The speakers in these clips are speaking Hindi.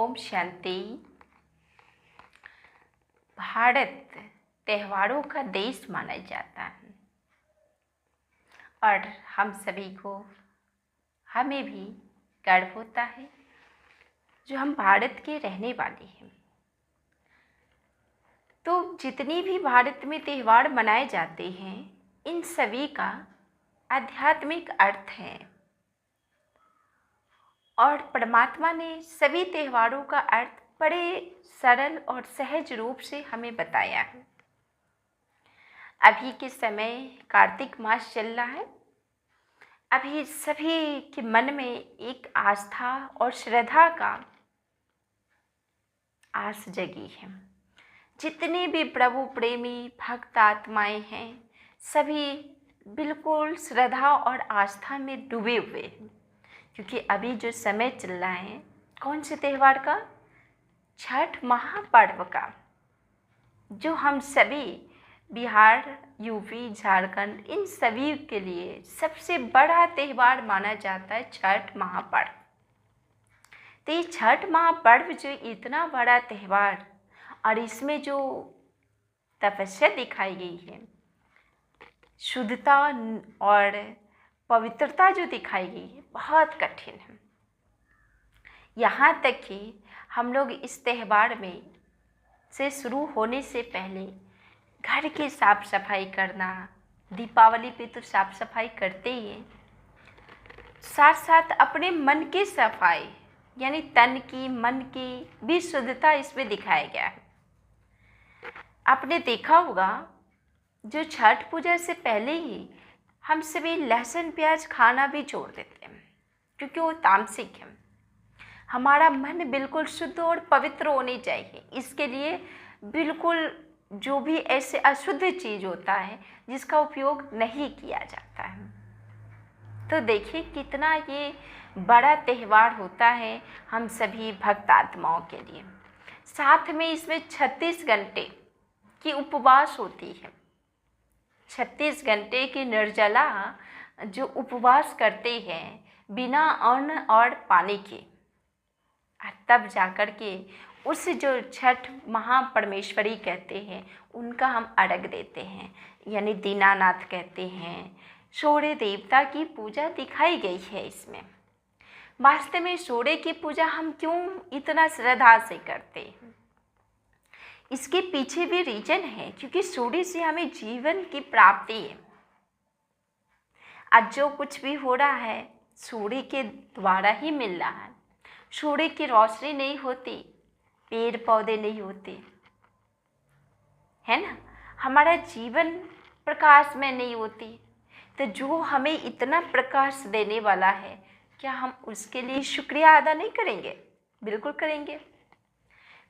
ओम शांति। भारत त्योहारों का देश माना जाता है और हम सभी को हमें भी गर्व होता है जो हम भारत के रहने वाले हैं। तो जितनी भी भारत में त्यौहार मनाए जाते हैं, इन सभी का आध्यात्मिक अर्थ है और परमात्मा ने सभी त्योहारों का अर्थ बड़े सरल और सहज रूप से हमें बताया है। अभी के समय कार्तिक मास चल रहा है। अभी सभी के मन में एक आस्था और श्रद्धा का आस जगी है। जितने भी प्रभु प्रेमी भक्त आत्माएं हैं, सभी बिल्कुल श्रद्धा और आस्था में डूबे हुए हैं, क्योंकि अभी जो समय चल रहा है कौन से त्यौहार का? छठ महापर्व का, जो हम सभी बिहार, यूपी, झारखंड इन सभी के लिए सबसे बड़ा त्यौहार माना जाता है छठ महापर्व। तो ये छठ महापर्व जो इतना बड़ा त्यौहार और इसमें जो तपस्या दिखाई गई है, शुद्धता और पवित्रता जो दिखाई गई है, बहुत कठिन है। यहाँ तक कि हम लोग इस त्यौहार में से शुरू होने से पहले घर की साफ सफाई करना, दीपावली पे तो साफ सफाई करते ही हैं, साथ साथ अपने मन की सफाई यानी तन की, मन की भी शुद्धता इसमें दिखाया गया है। आपने देखा होगा जो छठ पूजा से पहले ही हम सभी लहसुन प्याज खाना भी छोड़ देते हैं, क्योंकि वो तामसिक है। हमारा मन बिल्कुल शुद्ध और पवित्र होनी चाहिए। इसके लिए बिल्कुल जो भी ऐसे अशुद्ध चीज़ होता है जिसका उपयोग नहीं किया जाता है। तो देखिए कितना ये बड़ा त्यौहार होता है हम सभी भक्त आत्माओं के लिए। साथ में इसमें 36 घंटे की उपवास होती है। 36 घंटे की निर्जला जो उपवास करते हैं बिना अन्न और पानी के, तब जाकर के उस जो छठ महापरमेश्वरी कहते हैं उनका हम अर्घ देते हैं, यानी दीनानाथ कहते हैं। सूर्य देवता की पूजा दिखाई गई है इसमें। वास्तव में सूर्य की पूजा हम क्यों इतना श्रद्धा से करते हैं? इसके पीछे भी रीजन है, क्योंकि सूर्य से हमें जीवन की प्राप्ति है। आज जो कुछ भी हो रहा है सूर्य के द्वारा ही मिल रहा है। सूर्य की रोशनी नहीं होती, पेड़ पौधे नहीं होते, है ना? हमारा जीवन प्रकाश में नहीं होती। तो जो हमें इतना प्रकाश देने वाला है, क्या हम उसके लिए शुक्रिया अदा नहीं करेंगे? बिल्कुल करेंगे।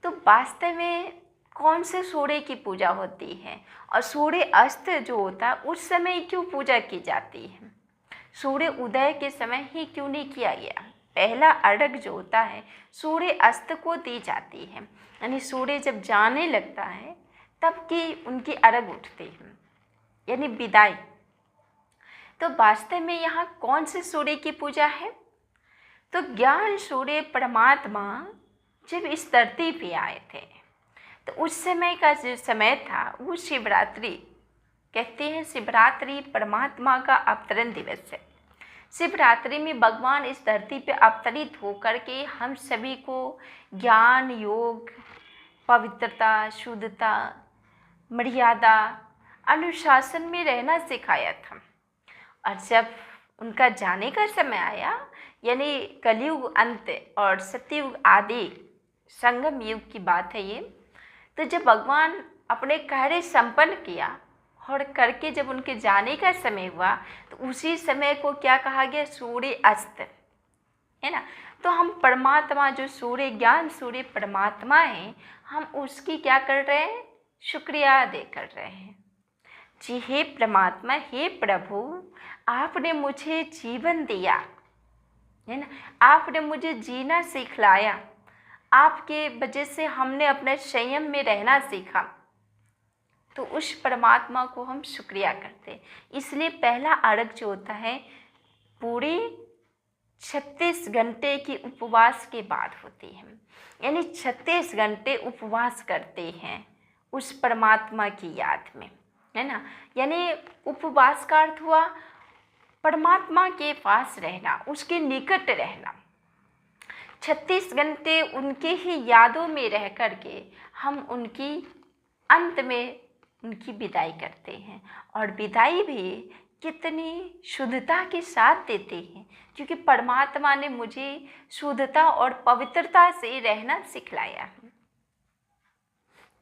तो वास्तव में कौन से सूर्य की पूजा होती है और सूर्य अस्त जो होता है उस समय क्यों पूजा की जाती है? सूर्य उदय के समय ही क्यों नहीं किया गया? पहला अर्घ जो होता है सूर्य अस्त को दी जाती है, यानी सूर्य जब जाने लगता है तब की उनकी अर्घ उठते हैं, यानी विदाई। तो वास्तव में यहाँ कौन से सूर्य की पूजा है? तो ज्ञान सूर्य परमात्मा जब इस धरती पे आए थे तो उस समय का जो समय था वो शिवरात्रि कहते हैं। शिवरात्रि परमात्मा का अवतरण दिवस है। शिवरात्रि में भगवान इस धरती पे अवतरित होकर के हम सभी को ज्ञान, योग, पवित्रता, शुद्धता, मर्यादा, अनुशासन में रहना सिखाया था। और जब उनका जाने का समय आया, यानी कलयुग अंत और सतयुग आदि संगम युग की बात है ये, तो जब भगवान अपने कार्य संपन्न किया और करके जब उनके जाने का समय हुआ तो उसी समय को क्या कहा गया? सूर्य अस्त, है ना? तो हम परमात्मा जो सूर्य ज्ञान सूर्य परमात्मा है, हम उसकी क्या कर रहे हैं? शुक्रिया अदा कर रहे हैं। जी हे परमात्मा, हे प्रभु, आपने मुझे जीवन दिया, है ना? आपने मुझे जीना सिखलाया। आपके वजह से हमने अपने संयम में रहना सीखा। तो उस परमात्मा को हम शुक्रिया करते हैं। इसलिए पहला अर्घ जो होता है पूरे 36 घंटे की उपवास के बाद होती है। यानी 36 घंटे उपवास करते हैं उस परमात्मा की याद में, है ना। यानी उपवास का अर्थ हुआ परमात्मा के पास रहना, उसके निकट रहना। 36 घंटे उनके ही यादों में रह कर के हम उनकी अंत में उनकी विदाई करते हैं, और विदाई भी कितनी शुद्धता के साथ देते हैं, क्योंकि परमात्मा ने मुझे शुद्धता और पवित्रता से रहना सिखलाया है।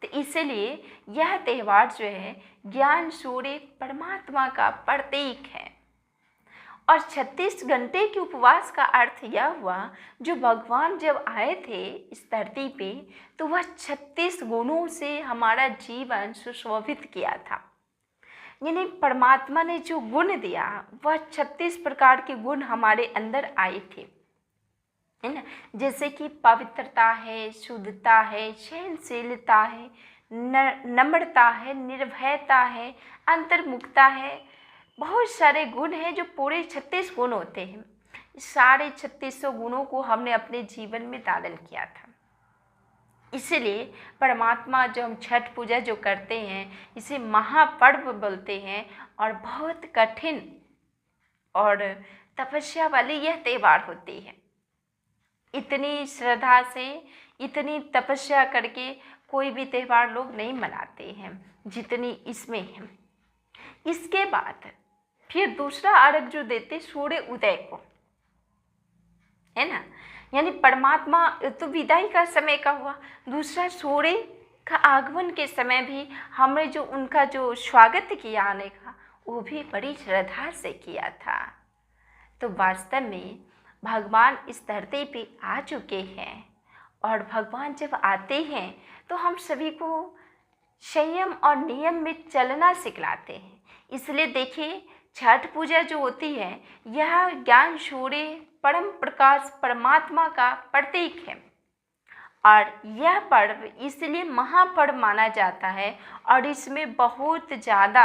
तो इसलिए यह त्यौहार जो है ज्ञान सूर्य परमात्मा का प्रतीक है। और 36 घंटे के उपवास का अर्थ यह हुआ, जो भगवान जब आए थे इस धरती पे तो वह 36 गुणों से हमारा जीवन सुशोभित किया था। यानी परमात्मा ने जो गुण दिया वह 36 प्रकार के गुण हमारे अंदर आए थे, है ना। जैसे कि पवित्रता है, शुद्धता है, सहनशीलता है, नम्रता है, निर्भयता है, अंतर्मुखता है। बहुत सारे गुण हैं जो पूरे 36 गुण होते हैं। सारे 3600 गुणों को हमने अपने जीवन में धारण किया था। इसलिए परमात्मा जो हम छठ पूजा जो करते हैं इसे महापर्व बोलते हैं, और बहुत कठिन और तपस्या वाली यह त्यौहार होती है। इतनी श्रद्धा से, इतनी तपस्या करके कोई भी त्यौहार लोग नहीं मनाते हैं जितनी इसमें है। इसके बाद फिर दूसरा अर्घ जो देते सूर्य उदय को, है ना। यानी परमात्मा तो विदाई का समय का हुआ, दूसरा सूर्य का आगमन के समय भी हमने जो उनका जो स्वागत किया आने का, वो भी बड़ी श्रद्धा से किया था। तो वास्तव में भगवान इस धरती पे आ चुके हैं, और भगवान जब आते हैं तो हम सभी को संयम और नियम में चलना सिखलाते हैं। इसलिए देखिए छठ पूजा जो होती है यह ज्ञान सूर्य परम प्रकाश परमात्मा का प्रतीक है, और यह पर्व इसलिए महापर्व माना जाता है, और इसमें बहुत ज़्यादा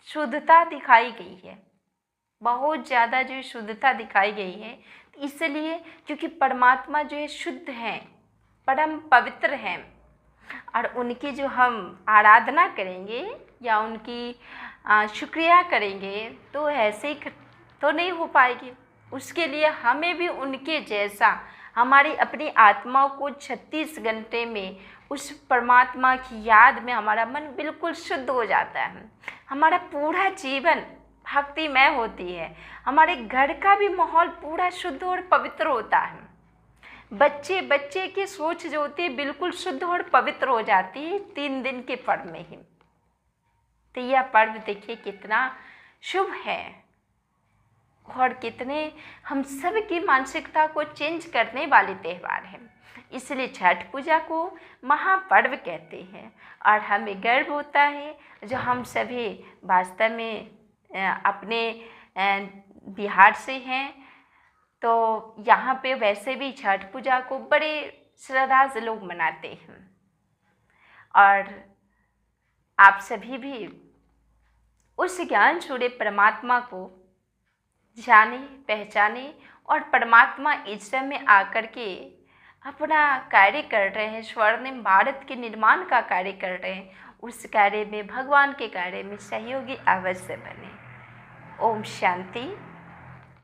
शुद्धता दिखाई गई है, बहुत ज़्यादा जो शुद्धता दिखाई गई है। इसलिए क्योंकि परमात्मा जो है शुद्ध हैं, परम पवित्र हैं, और उनकी जो हम आराधना करेंगे या उनकी शुक्रिया करेंगे तो ऐसे ही तो नहीं हो पाएगी। उसके लिए हमें भी उनके जैसा हमारी अपनी आत्मा को 36 घंटे में उस परमात्मा की याद में हमारा मन बिल्कुल शुद्ध हो जाता है, हमारा पूरा जीवन भक्तिमय होती है, हमारे घर का भी माहौल पूरा शुद्ध और पवित्र होता है। बच्चे की सोच जो होती है बिल्कुल शुद्ध और पवित्र हो जाती है 3 दिन के पर्व में ही। तो यह पर्व देखिए कितना शुभ है, और कितने हम सब की मानसिकता को चेंज करने वाले त्यौहार है। इसलिए छठ पूजा को महापर्व कहते हैं, और हमें गर्व होता है जो हम सभी वास्तव में अपने बिहार से हैं। तो यहाँ पे वैसे भी छठ पूजा को बड़े श्रद्धा से लोग मनाते हैं, और आप सभी भी उस ज्ञान सूर्य परमात्मा को जाने, पहचाने, और परमात्मा ईश्वर में आकर के अपना कार्य कर रहे हैं, स्वर्णिम भारत के निर्माण का कार्य कर रहे हैं। उस कार्य में, भगवान के कार्य में सहयोगी अवश्य बने। ओम शांति।